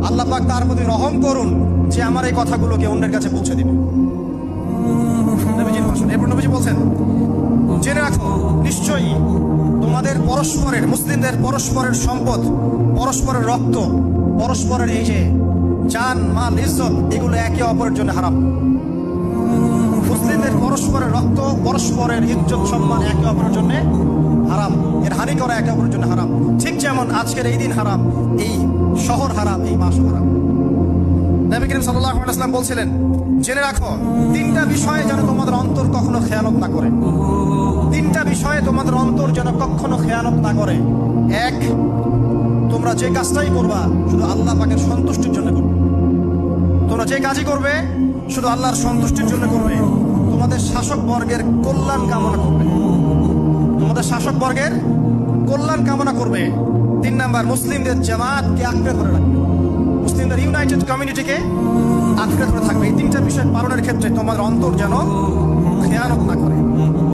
আল্লাহ পাক তার প্রতি রহম করুন যে আমার এই কথাগুলোকে অন্যের কাছে পৌঁছে দিবে। নবীজির ভাষণ। এরপর নবীজি বলছেন, জেনে রাখো নিশ্চয়ই তোমাদের পরস্পরের, মুসলিমদের পরস্পরের সম্পদ, পরস্পরের রক্ত, পরস্পরের এই যে জান মাল ইজ্জত, এগুলো একে অপরের জন্য হারাম। মুসলিমদের পরস্পরের রক্ত, পরস্পরের ইজ্জত সম্মান একে অপরের জন্য হারাম, এর হানি করা একে অপরের জন্য হারাম। ঠিক যেমন আজকের এই দিন হারাম, এই শহর হারাম, এই মাস হারাম। নবী করিম সাল্লাল্লাহু আলাইহি ওয়াসাল্লাম বলছিলেন, জেনে রাখো তিনটা বিষয়ে যেন তোমাদের অন্তর কখনো খেয়ানত না করে। তিনটা বিষয়ে তোমাদের অন্তর যেন কখনো খেয়ানত না করে। এক, তোমরা যে কাজটাই করবা শুধু আল্লাহ পাকের সন্তুষ্টির জন্য করবে। তোমরা যে কাজই করবে শুধু আল্লাহর সন্তুষ্টির জন্য করবে। তোমাদের শাসক বর্গের কল্যাণ কামনা করবে। তোমাদের শাসক বর্গের কল্যাণ কামনা করবে। 3 নাম্বার, মুসলিমদের জামাতকে আঁকড়ে ধরে রাখবে। মুসলিমদের ইউনাইটেড কমিউনিটিকে আঁকড়ে ধরে থাকবে। এই তিনটা বিষয় পালনের ক্ষেত্রে তোমাদের অন্তর যেন খেয়ানত না করে।